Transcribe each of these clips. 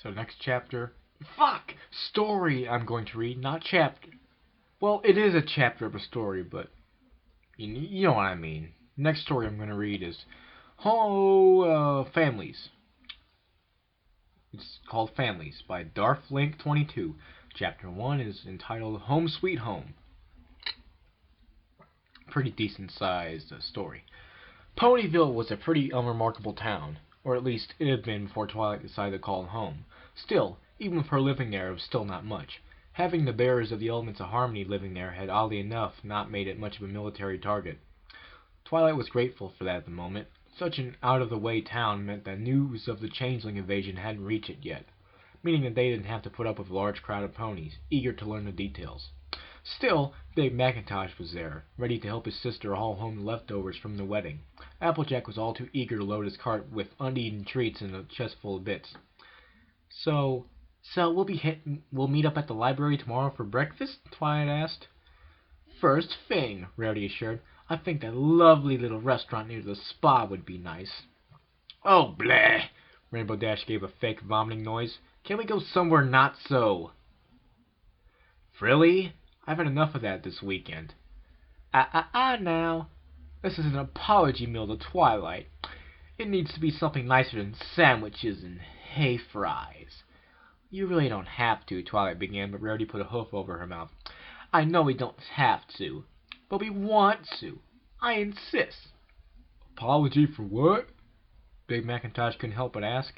So next chapter, fuck, story I'm going to read, not chapter. Well, it is a chapter of a story, but you know what I mean. Next story I'm going to read is Families. It's called Families by Darflink22. Chapter 1 is entitled Home Sweet Home. Pretty decent sized story. Ponyville was a pretty unremarkable town, or at least it had been before Twilight decided to call it home. Still, even with her living there, it was still not much. Having the bearers of the elements of harmony living there had oddly enough not made it much of a military target. Twilight was grateful for that at the moment. Such an out-of-the-way town meant that news of the changeling invasion hadn't reached it yet, meaning that they didn't have to put up with a large crowd of ponies, eager to learn the details. Still, Big Macintosh was there, ready to help his sister haul home the leftovers from the wedding. Applejack was all too eager to load his cart with uneaten treats and a chest full of bits. So we'll meet up at the library tomorrow for breakfast? Twilight asked. First thing, Rarity assured. I think that lovely little restaurant near the spa would be nice. Oh, bleh! Rainbow Dash gave a fake vomiting noise. Can't we go somewhere not so frilly? I've had enough of that this weekend. Now. This is an apology meal to Twilight. It needs to be something nicer than sandwiches and hay fries. You really don't have to, Twilight began, but Rarity put a hoof over her mouth. I know we don't have to, but we want to. I insist. Apology for what? Big Macintosh couldn't help but ask.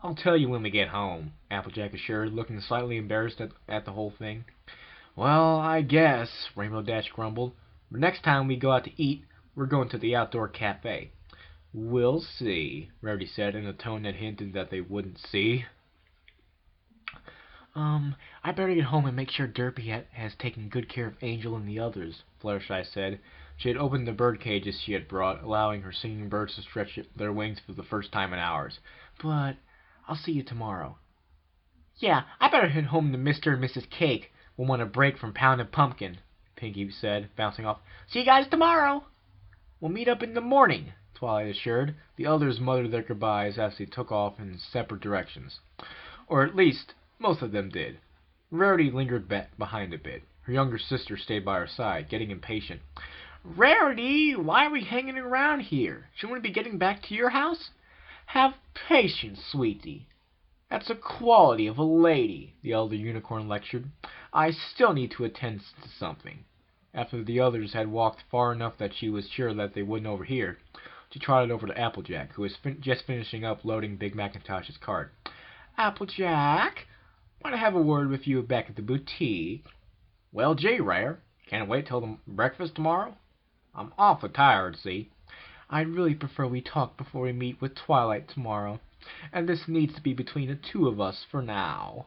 I'll tell you when we get home, Applejack assured, looking slightly embarrassed at the whole thing. Well, I guess, Rainbow Dash grumbled. But next time we go out to eat, we're going to the outdoor cafe. We'll see, Rarity said in a tone that hinted that they wouldn't see. I better get home and make sure Derpy has taken good care of Angel and the others, Fluttershy said. She had opened the bird cages she had brought, allowing her singing birds to stretch their wings for the first time in hours. But I'll see you tomorrow. Yeah, I better head home to Mr. and Mrs. Cake. We'll want a break from pounding pumpkin, Pinkie said, bouncing off. See you guys tomorrow. We'll meet up in the morning, Twilight assured. The others muttered their goodbyes as they took off in separate directions. Or at least, most of them did. Rarity lingered behind a bit. Her younger sister stayed by her side, getting impatient. Rarity, why are we hanging around here? Shouldn't we be getting back to your house? Have patience, sweetie. That's a quality of a lady, the elder unicorn lectured. I still need to attend to something. After the others had walked far enough that she was sure that they wouldn't overhear, she trotted over to Applejack, who was just finishing up loading Big Macintosh's cart. Applejack, want to have a word with you back at the boutique. Well, gee, Rare, can't wait till the breakfast tomorrow? I'm awful tired, see? I'd really prefer we talk before we meet with Twilight tomorrow, and this needs to be between the two of us for now.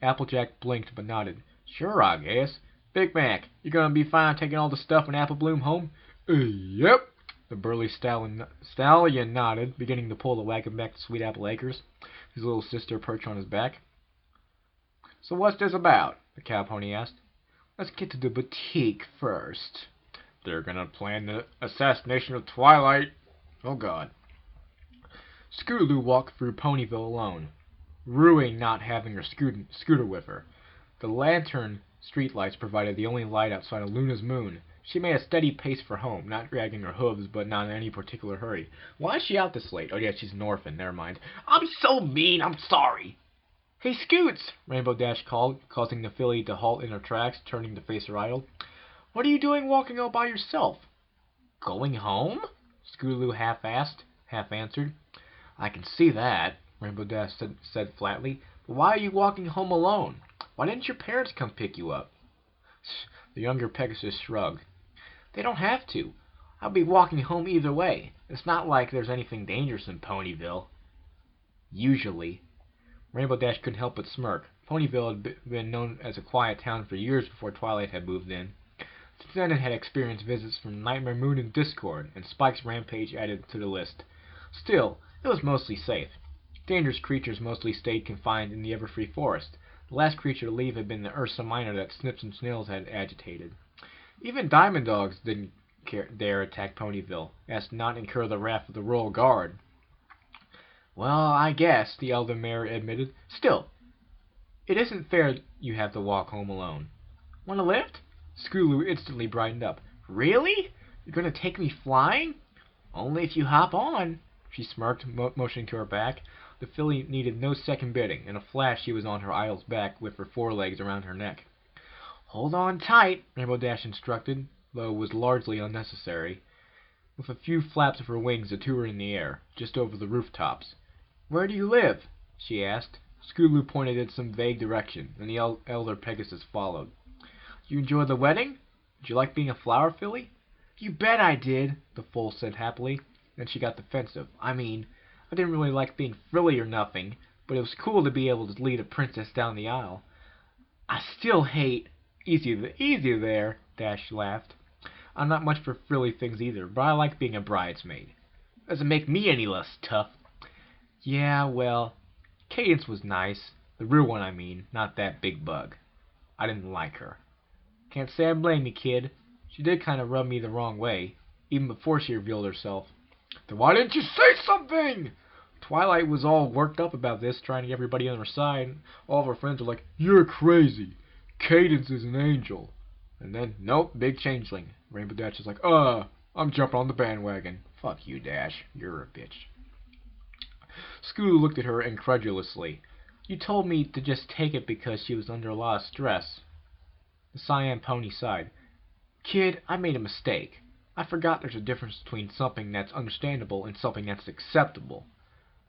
Applejack blinked but nodded. Sure, I guess. Big Mac, you gonna be fine taking all the stuff in Apple Bloom home? Yep. The burly stallion nodded, beginning to pull the wagon back to Sweet Apple Acres, his little sister perched on his back. So what's this about? The cow pony asked. Let's get to the boutique first. They're gonna plan the assassination of Twilight. Oh, God. Scootaloo walked through Ponyville alone, ruing not having her scooter with her. The lantern streetlights provided the only light outside of Luna's moon. She made a steady pace for home, not dragging her hooves, but not in any particular hurry. Why is she out this late? Oh, yeah, she's an orphan. Never mind. I'm so mean. I'm sorry. Hey, Scoots! Rainbow Dash called, causing the filly to halt in her tracks, turning to face her idol. What are you doing walking all by yourself? Going home? Scootaloo half-asked, half-answered. I can see that, Rainbow Dash said flatly. But why are you walking home alone? Why didn't your parents come pick you up? The younger Pegasus shrugged. They don't have to. I'll be walking home either way. It's not like there's anything dangerous in Ponyville. Usually. Rainbow Dash couldn't help but smirk. Ponyville had been known as a quiet town for years before Twilight had moved in. Since then it had experienced visits from Nightmare Moon and Discord, and Spike's rampage added to the list. Still, it was mostly safe. Dangerous creatures mostly stayed confined in the Everfree Forest. The last creature to leave had been the Ursa Minor that Snips and Snails had agitated. Even Diamond Dogs didn't dare attack Ponyville, as to not incur the wrath of the Royal Guard. Well, I guess, the elder mare admitted. Still, it isn't fair you have to walk home alone. Want a lift? Scootaloo instantly brightened up. Really? You're going to take me flying? Only if you hop on, she smirked, motioning to her back. The filly needed no second bidding. In a flash, she was on her idol's back with her forelegs around her neck. Hold on tight, Rainbow Dash instructed, though it was largely unnecessary. With a few flaps of her wings, the two were in the air, just over the rooftops. Where do you live? She asked. Scootaloo pointed in some vague direction, and the elder Pegasus followed. You enjoy the wedding? Did you like being a flower filly? You bet I did, the foal said happily. Then she got defensive. I mean, I didn't really like being frilly or nothing, but it was cool to be able to lead a princess down the aisle. I still hate... Easy there, Dash laughed. I'm not much for frilly things either, but I like being a bridesmaid. Doesn't make me any less tough. Yeah, well, Cadence was nice. The real one, I mean, not that big bug. I didn't like her. Can't say I blame you, kid. She did kind of rub me the wrong way, even before she revealed herself. Then why didn't you say something? Twilight was all worked up about this, trying to get everybody on her side. All of her friends were like, you're crazy. Cadence is an angel. And then, nope, big changeling. Rainbow Dash is like, I'm jumping on the bandwagon. Fuck you, Dash. You're a bitch. Scootaloo looked at her incredulously. You told me to just take it because she was under a lot of stress. The cyan pony sighed. Kid, I made a mistake. I forgot there's a difference between something that's understandable and something that's acceptable.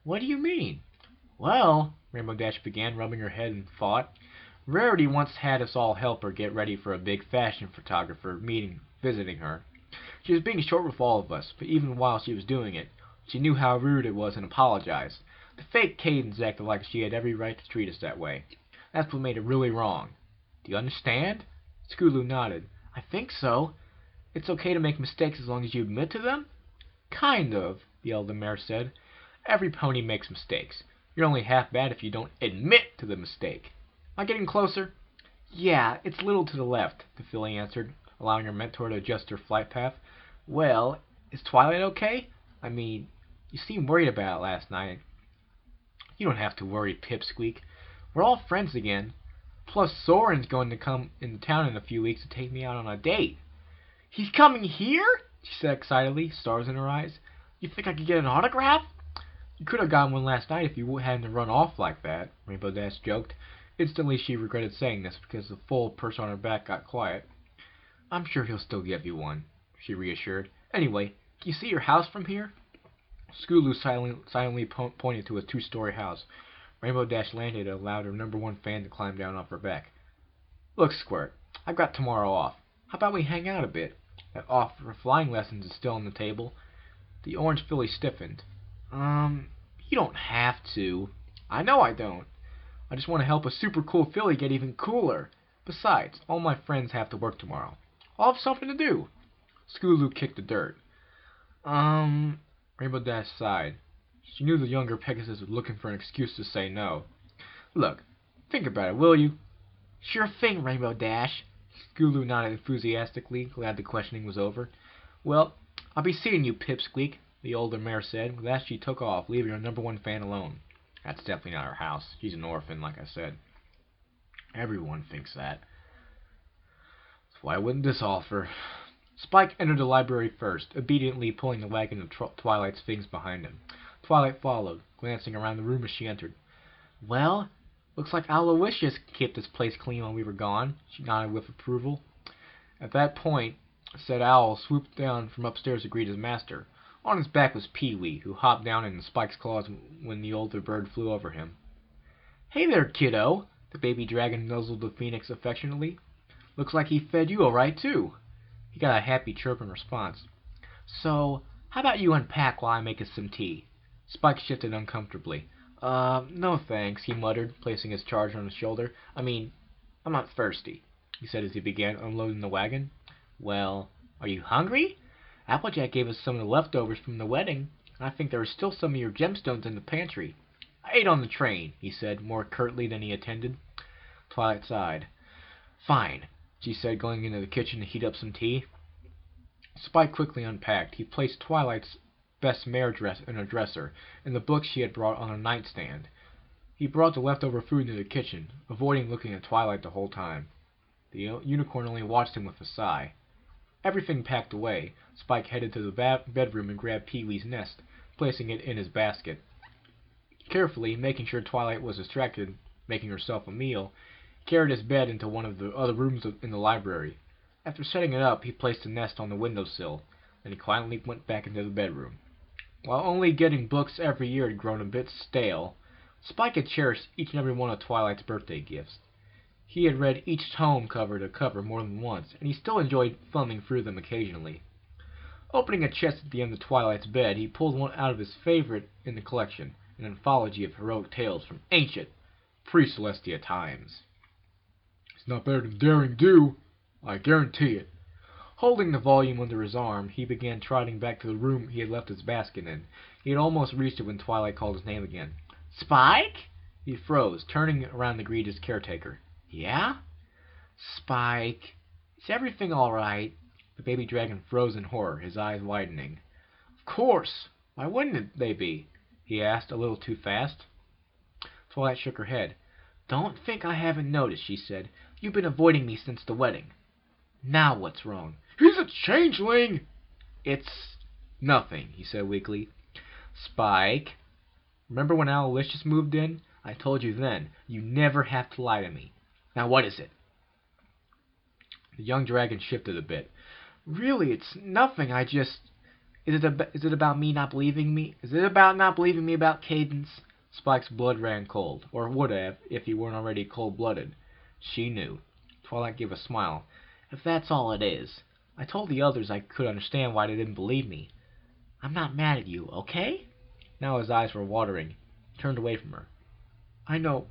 What do you mean? Well, Rainbow Dash began, rubbing her head in thought. Rarity once had us all help her get ready for a big fashion photographer visiting her. She was being short with all of us, but even while she was doing it, she knew how rude it was and apologized. The fake Cadence acted like she had every right to treat us that way. That's what made it really wrong. Do you understand? Scootaloo nodded. I think so. It's okay to make mistakes as long as you admit to them? Kind of, the elder mare said. Every pony makes mistakes. You're only half bad if you don't admit to the mistake. Am I getting closer? Yeah, it's a little to the left, the filly answered, allowing her mentor to adjust her flight path. Well, is Twilight okay? I mean, you seemed worried about it last night. You don't have to worry, Pipsqueak. We're all friends again. Plus, Soren's going to come into town in a few weeks to take me out on a date. He's coming here? She said excitedly, stars in her eyes. You think I could get an autograph? You could have gotten one last night if you hadn't to run off like that, Rainbow Dash joked. Instantly she regretted saying this because the full person on her back got quiet. I'm sure he'll still give you one, she reassured. Anyway, can you see your house from here? Scootaloo silently pointed to a 2-story house. Rainbow Dash landed and allowed her #1 fan to climb down off her back. Look, Squirt, I've got tomorrow off. How about we hang out a bit? That offer for flying lessons is still on the table. The orange filly stiffened. You don't have to. I know I don't. I just want to help a super cool filly get even cooler. Besides, all my friends have to work tomorrow. I'll have something to do. Scootaloo kicked the dirt. Rainbow Dash sighed. She knew the younger Pegasus was looking for an excuse to say no. Look, think about it, will you? Sure thing, Rainbow Dash. Scootaloo nodded enthusiastically, glad the questioning was over. Well, I'll be seeing you, Pipsqueak, the older mare said. With that, she took off, leaving her #1 fan alone. That's definitely not her house. She's an orphan, like I said. Everyone thinks that. So why wouldn't this offer? Spike entered the library first, obediently pulling the wagon of Twilight's things behind him. Twilight followed, glancing around the room as she entered. Well, looks like Aloysius kept this place clean while we were gone, she nodded with approval. At that point, said Owl swooped down from upstairs to greet his master. On his back was Pee-wee, who hopped down in Spike's claws when the older bird flew over him. Hey there, kiddo, the baby dragon nuzzled the phoenix affectionately. Looks like he fed you all right, too. He got a happy chirp in response. So, how about you unpack while I make us some tea? Spike shifted uncomfortably. No thanks, he muttered, placing his charge on his shoulder. I mean, I'm not thirsty, he said as he began unloading the wagon. Well, are you hungry? Applejack gave us some of the leftovers from the wedding, and I think there are still some of your gemstones in the pantry. I ate on the train, he said, more curtly than he intended. Twilight sighed. Fine, she said, going into the kitchen to heat up some tea. Spike quickly unpacked. He placed Twilight's best mare dress in her dresser, and the books she had brought on a nightstand. He brought the leftover food into the kitchen, avoiding looking at Twilight the whole time. The unicorn only watched him with a sigh. Everything packed away, Spike headed to the bedroom and grabbed Pee-wee's nest, placing it in his basket. Carefully, making sure Twilight was distracted, making herself a meal, he carried his bed into one of the other rooms in the library. After setting it up, he placed the nest on the windowsill, then he quietly went back into the bedroom. While only getting books every year had grown a bit stale, Spike had cherished each and every one of Twilight's birthday gifts. He had read each tome cover to cover more than once, and he still enjoyed thumbing through them occasionally. Opening a chest at the end of Twilight's bed, he pulled one out of his favorite in the collection, an anthology of heroic tales from ancient, pre-Celestia times. It's not better than Daring Do, I guarantee it. Holding the volume under his arm, he began trotting back to the room he had left his basket in. He had almost reached it when Twilight called his name again. Spike? He froze, turning around to greet his caretaker. Yeah? Spike, is everything all right? The baby dragon froze in horror, his eyes widening. Of course! Why wouldn't they be? He asked, a little too fast. Twilight shook her head. Don't think I haven't noticed, she said. You've been avoiding me since the wedding. Now what's wrong? He's a changeling! It's nothing, he said weakly. Spike, remember when Aloysius moved in? I told you then, you never have to lie to me. Now what is it? The young dragon shifted a bit. Really, it's nothing, I just... Is it about me not believing me? Is it about not believing me about Cadence? Spike's blood ran cold, or would have, if he weren't already cold-blooded. She knew. Twilight gave a smile. If that's all it is. I told the others I could understand why they didn't believe me. I'm not mad at you, okay? Now his eyes were watering. He turned away from her. I know.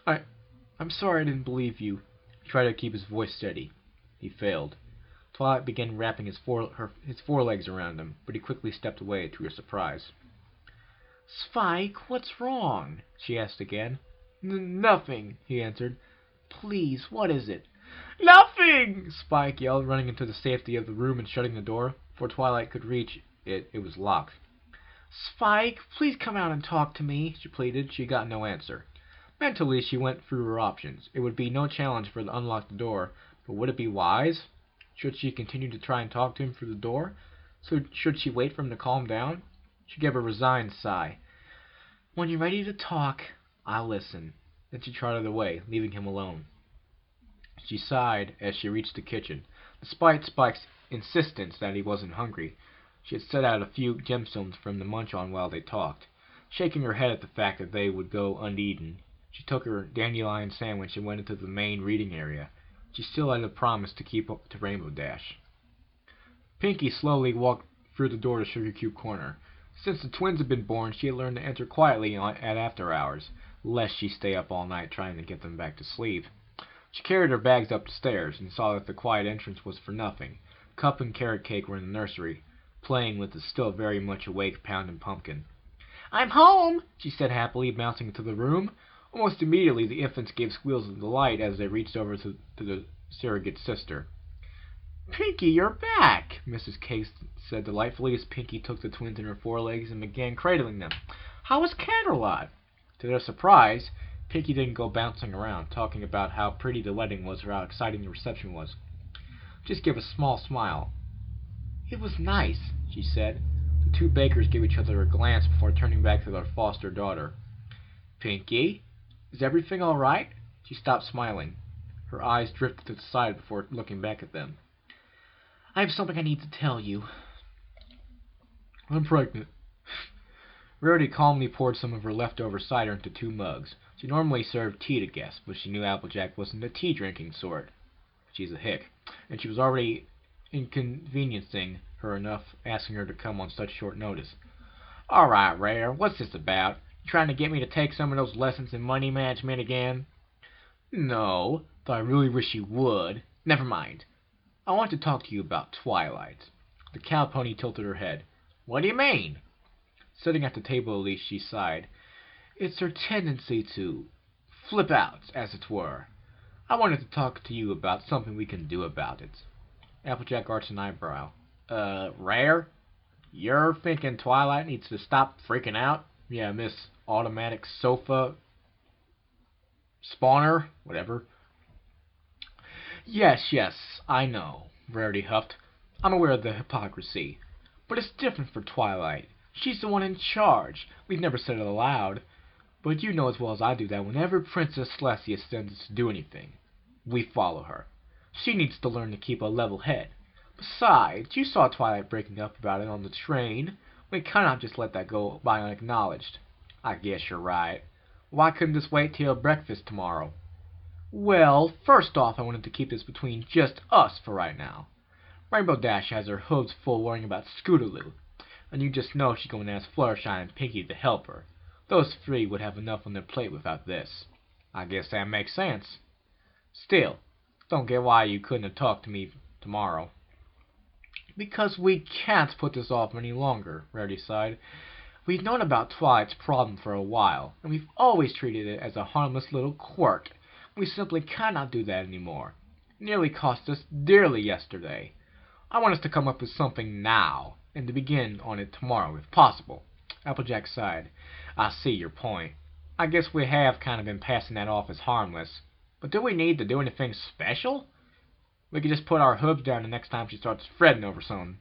I'm sorry I didn't believe you. He tried to keep his voice steady. He failed. Twilight began wrapping his forelegs around him, but he quickly stepped away to her surprise. Spike, what's wrong? She asked again. Nothing, he answered. Please, what is it? Nothing! Spike yelled, running into the safety of the room and shutting the door. Before Twilight could reach it, it was locked. Spike, please come out and talk to me, she pleaded. She got no answer. Mentally, she went through her options. It would be no challenge for her to unlock the door, but would it be wise? Should she continue to try and talk to him through the door? So should she wait for him to calm down? She gave a resigned sigh. When you're ready to talk, I'll listen. Then she trotted away, leaving him alone. She sighed as she reached the kitchen. Despite Spike's insistence that he wasn't hungry, she had set out a few gemstones for him to munch on while they talked. Shaking her head at the fact that they would go uneaten, she took her dandelion sandwich and went into the main reading area. She still had a promise to keep up to Rainbow Dash. Pinkie slowly walked through the door to Sugar Cube Corner. Since the twins had been born, she had learned to enter quietly at after hours, lest she stay up all night trying to get them back to sleep. She carried her bags up the stairs and saw that the quiet entrance was for nothing. Cup and carrot cake were in the nursery, playing with the still very much awake Pound and Pumpkin. I'm home, she said happily, bouncing into the room. Almost immediately, the infants gave squeals of delight as they reached over to the surrogate sister. Pinkie, you're back, Mrs. Case said delightfully as Pinkie took the twins in her forelegs and began cradling them. How was Canterlot? To their surprise, Pinkie didn't go bouncing around, talking about how pretty the wedding was or how exciting the reception was. Just gave a small smile. It was nice, she said. The two bakers gave each other a glance before turning back to their foster daughter. Pinkie? Is everything all right? She stopped smiling. Her eyes drifted to the side before looking back at them. I have something I need to tell you. I'm pregnant. Rarity calmly poured some of her leftover cider into 2 mugs. She normally served tea to guests, but she knew Applejack wasn't a tea-drinking sort. She's a hick, and she was already inconveniencing her enough asking her to come on such short notice. All right, Rare, what's this about? You trying to get me to take some of those lessons in money management again? No, though I really wish you would. Never mind. I want to talk to you about Twilight. The cow pony tilted her head. What do you mean? Sitting at the table at least, she sighed. It's her tendency to flip out, as it were. I wanted to talk to you about something we can do about it. Applejack arched an eyebrow. Rare? You're thinking Twilight needs to stop freaking out? Yeah, Miss Automatic Sofa Spawner, whatever. Yes, I know, Rarity huffed. I'm aware of the hypocrisy. But it's different for Twilight. She's the one in charge. We've never said it aloud. But you know as well as I do that whenever Princess Celestia sends us to do anything, we follow her. She needs to learn to keep a level head. Besides, you saw Twilight breaking up about it on the train. We cannot just let that go by unacknowledged. I guess you're right. Why couldn't this wait till breakfast tomorrow? Well, first off, I wanted to keep this between just us for right now. Rainbow Dash has her hooves full worrying about Scootaloo, and you just know she's going to ask Fluttershy and Pinkie to help her. Those three would have enough on their plate without this. I guess that makes sense. Still, don't get why you couldn't have talked to me tomorrow. Because we can't put this off any longer, Rarity sighed. We've known about Twilight's problem for a while, and we've always treated it as a harmless little quirk. We simply cannot do that anymore. It nearly cost us dearly yesterday. I want us to come up with something now, and to begin on it tomorrow if possible. Applejack sighed. I see your point. I guess we have kind of been passing that off as harmless. But do we need to do anything special? We could just put our hooves down the next time she starts fretting over something.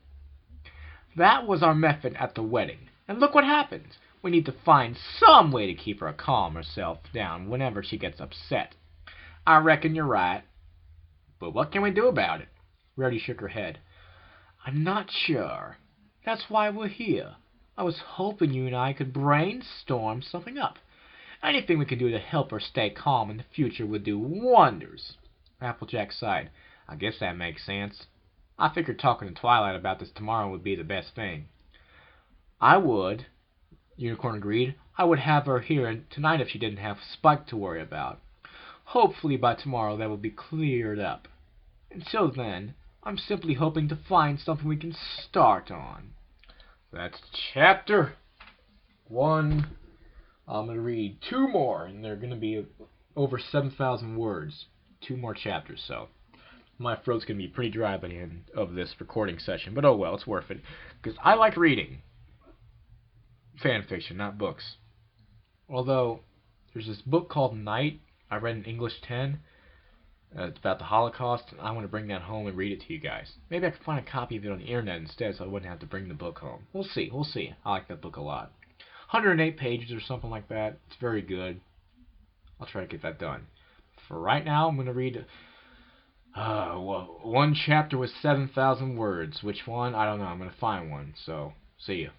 That was our method at the wedding. And look what happens. We need to find some way to keep her calm herself down whenever she gets upset. I reckon you're right. But what can we do about it? Rarity shook her head. I'm not sure. That's why we're here. I was hoping you and I could brainstorm something up. Anything we could do to help her stay calm in the future would do wonders. Applejack sighed. I guess that makes sense. I figured talking to Twilight about this tomorrow would be the best thing. I would, Unicorn agreed. I would have her here tonight if she didn't have Spike to worry about. Hopefully by tomorrow that will be cleared up. Until then, I'm simply hoping to find something we can start on. That's chapter 1. I'm going to read 2 more, and they're going to be over 7,000 words. 2 more chapters, so my throat's going to be pretty dry by the end of this recording session. But oh well, it's worth it. Because I like reading fan fiction, not books. Although, there's this book called Night I read in English 10. It's about the Holocaust, and I want to bring that home and read it to you guys. Maybe I can find a copy of it on the internet instead so I wouldn't have to bring the book home. We'll see. I like that book a lot. 108 pages or something like that. It's very good. I'll try to get that done. For right now, I'm going to read one chapter with 7,000 words. Which one? I don't know. I'm going to find one. So, see ya.